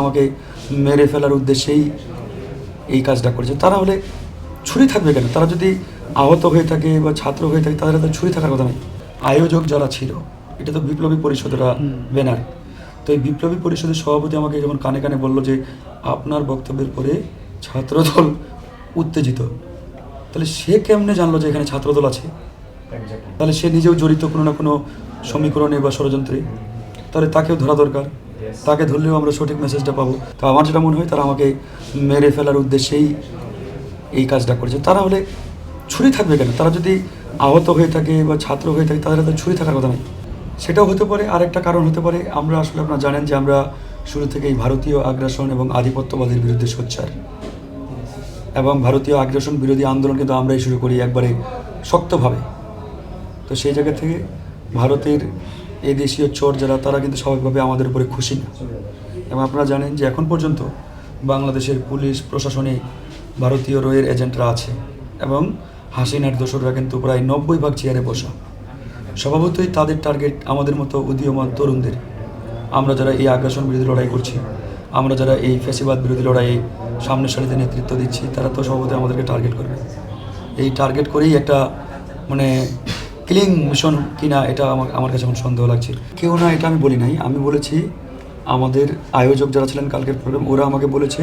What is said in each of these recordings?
আমাকে মেরে ফেলার উদ্দেশ্যেই এই কাজটা করেছে। তারা হলে ছুরি থাকবে কেন? তারা যদি আহত হয়ে থাকে বা ছাত্র হয়ে থাকে তাদের হাতে ছুরি থাকার কথা নেই। আয়োজক যারা ছিল, এটা তো বিপ্লবী পরিষদের ব্যানার। তো এই বিপ্লবী পরিষদের সভাপতি আমাকে যখন কানে কানে বলল যে আপনার বক্তব্যের পরে ছাত্রদল উত্তেজিত, তাহলে সে কেমনে জানলো যে এখানে ছাত্রদল আছে? তাহলে সে নিজেও জড়িত কোনো না কোনো সমীকরণে বা ষড়যন্ত্রে। তাহলে তাকেও ধরা দরকার। তাকে ধরলেও আমরা সঠিক মেসেজটা পাবো। তো আমার যেটা মনে হয় তারা আমাকে মেরে ফেলার উদ্দেশ্যেই এই কাজটা করেছে। তারা হলে ছুরি থাকবে কেন? তারা যদি আহত হয়ে থাকে বা ছাত্র হয়ে থাকে তাদের হাতে ছুরি থাকার কথা নেই। সেটাও হতে পারে। আরেকটা কারণ হতে পারে, আমরা আসলে আপনারা জানেন যে আমরা শুরু থেকেই ভারতীয় আগ্রাসন এবং আধিপত্যবাদের বিরুদ্ধে সোচ্চার, এবং ভারতীয় আগ্রাসন বিরোধী আন্দোলন কিন্তু আমরাই শুরু করি একবারে শক্তভাবে। তো সেই জায়গা থেকে ভারতের এই দেশীয় চোর যারা, তারা কিন্তু স্বাভাবিকভাবে আমাদের উপরে খুশি না। এবং আপনারা জানেন যে এখন পর্যন্ত বাংলাদেশের পুলিশ প্রশাসনে ভারতীয় রয়ের এজেন্টরা আছে, এবং হাসিনার দোসররা কিন্তু প্রায় 90% চেয়ারে বসা। স্বভাবতই তাদের টার্গেট আমাদের মতো উদীয়মান তরুণদের। আমরা যারা এই আগ্রাসন বিরোধী লড়াই করছি, আমরা যারা এই ফ্যাসিবাদ বিরোধী লড়াইয়ে সামনের সারিতে নেতৃত্ব দিচ্ছি, তারা তো স্বভাবতই আমাদেরকে টার্গেট করবে। এই টার্গেট করেই একটা মানে কিলিং মিশন কিনা, এটা আমার কাছে এখন সন্দেহ লাগছে। কেউ না, এটা আমি বলি নাই। আমি বলেছি আমাদের আয়োজক যারা ছিলেন কালকের প্রোগ্রাম, ওরা আমাকে বলেছে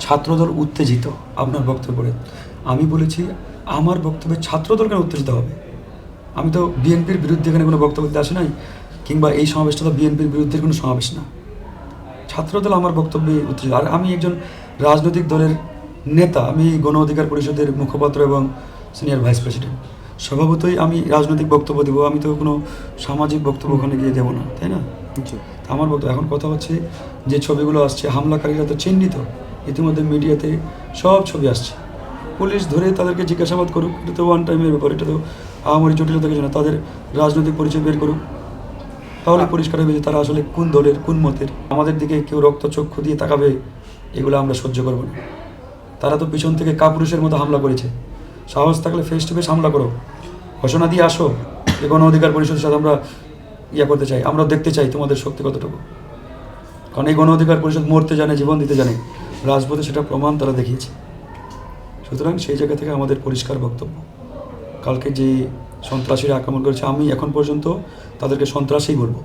ছাত্রদল উত্তেজিত আপনার বক্তব্যে। আমি বলেছি আমার বক্তব্যে ছাত্রদল কেন উত্তেজিত হবে? আমি তো বিএনপির বিরুদ্ধে এখানে কোনো বক্তব্য দিতে আসি নাই, কিংবা এই সমাবেশটা তো বিএনপির বিরুদ্ধে কোনো সমাবেশ না। ছাত্রদল আমার বক্তব্যে উত্তেজিত। আর আমি একজন রাজনৈতিক দলের নেতা, আমি গণ অধিকার পরিষদের মুখপাত্র এবং সিনিয়র ভাইস প্রেসিডেন্ট। স্বভাবতই আমি রাজনৈতিক বক্তব্য দেবো, আমি তো কোনো সামাজিক বক্তব্য ওখানে গিয়ে দেবো না, তাই না? আমার বক্তব্য এখন কথা হচ্ছে যে ছবিগুলো আসছে, হামলাকারীরা তো চিহ্নিত, ইতিমধ্যে মিডিয়াতে সব ছবি আসছে। পুলিশ ধরে তাদেরকে জিজ্ঞাসাবাদ করুক, এটা তো ওয়ান টাইমের ব্যাপার, এটা তো আহামরি জটিলতা কিছু না। তাদের রাজনৈতিক পরিচয় বের করুক, তাহলে পরিষ্কার হবে যে তারা আসলে কোন দলের, কোন মতের। আমাদের দিকে কেউ রক্তচক্ষু দিয়ে তাকাবে, এগুলো আমরা সহ্য করবো না। তারা তো পিছন থেকে কাপুরুষের মতো হামলা করেছে। সাহস থাকলে ফেস টু ফেস হামলা করো, ঘোষণা দিয়ে আসো যে গণ অধিকার পরিষদের সাথে আমরা করতে চাই, আমরা দেখতে চাই তোমাদের শক্তি কতটুকু। কারণ এই গণ অধিকার পরিষদ মরতে জানে, জীবন দিতে জানে, রাজপথে সেটা প্রমাণ তারা দেখিয়েছে। সুতরাং সেই জায়গা থেকে আমাদের পরিষ্কার বক্তব্য, কালকে যে সন্ত্রাসীরা আক্রমণ করেছে, আমি এখন পর্যন্ত তাদেরকে সন্ত্রাসী বলবো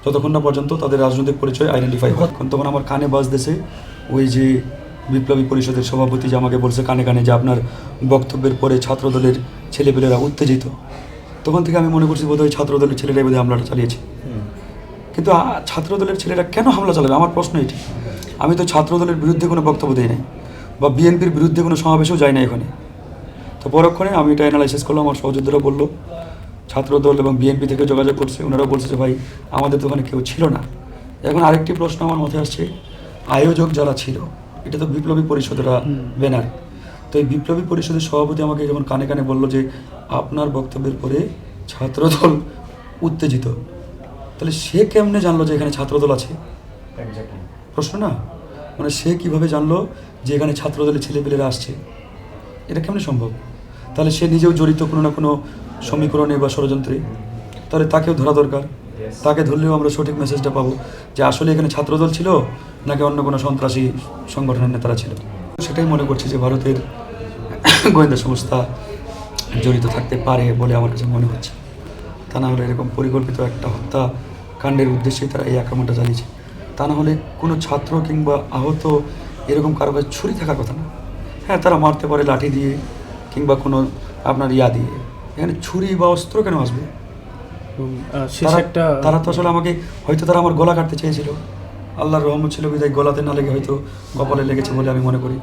যতক্ষণ না পর্যন্ত তাদের রাজনৈতিক পরিচয় আইডেন্টিফাই হয়। তখন আমার কানে বাজতেছে ওই যে বিপ্লবী পরিষদের সভাপতি যে আমাকে বলছে কানে কানে যে আপনার বক্তব্যের পরে ছাত্রদলের ছেলেপেলেরা উত্তেজিত। তখন থেকে আমি মনে করছি বোধহয় ছাত্রদলের ছেলেরাই বোধহয় হামলাটা চালিয়েছে। কিন্তু ছাত্রদলের ছেলেরা কেন হামলা চালাবে? আমার প্রশ্ন এটি। আমি তো ছাত্রদলের বিরুদ্ধে কোনো বক্তব্য দিই নাই, বা বিএনপির বিরুদ্ধে কোনো সমাবেশেও যাই না এখানে। তো পরক্ষণে আমি এটা অ্যানালাইসিস করলাম, আমার সহযোদ্ধারা বললো ছাত্রদল এবং বিএনপি থেকে যোগাযোগ করছে, ওনারা বলছে যে ভাই আমাদের তো ওখানে কেউ ছিল না। এখন আরেকটি প্রশ্ন আমার মাথায় আসছে, আয়োজক যারা ছিল, এটা তো বিপ্লবী পরিষদের ব্যানার। তো এই বিপ্লবী পরিষদের সভাপতি আমাকে যখন কানে কানে বললো যে আপনার বক্তব্যের পরে ছাত্রদল উত্তেজিত, তাহলে সে কেমনে জানলো যে এখানে ছাত্রদল আছে? প্রশ্ন না? মানে সে কিভাবে জানলো যে এখানে ছাত্রদলের ছেলেপেলেরা আসছে? এটা কেমনে সম্ভব? তাহলে সে নিজেও জড়িত কোনো না কোনো সমীকরণে বা ষড়যন্ত্রে। তাহলে তাকেও ধরা দরকার। তাকে ধরলেও আমরা সঠিক মেসেজটা পাবো যে আসলে এখানে ছাত্রদল ছিল নাকি অন্য কোনো সন্ত্রাসী সংগঠনের নেতারা ছিল। সেটাই মনে করছি যে ভারতের গোয়েন্দা সংস্থা জড়িত থাকতে পারে বলে আমার কাছে মনে হচ্ছে। তা না হলে এরকম পরিকল্পিত একটা হত্যাকাণ্ডের উদ্দেশ্যেই তারা এই আক্রমণটা চালিয়েছে। তা না হলে কোনো ছাত্র কিংবা আহত এরকম কারো কাছে ছুরি থাকার কথা না। হ্যাঁ, তারা মারতে পারে লাঠি দিয়ে কিংবা কোনো আপনার দিয়ে। এখানে ছুরি বা অস্ত্র কেন আসবে? তারা তো আসলে আমাকে, হয়তো তারা আমার গলা কাটতে চেয়েছিল, আল্লাহর রহমত ছিল বিদায় গলাতে না লেগে হয়তো কপালে লেগেছে বলে আমি মনে করি।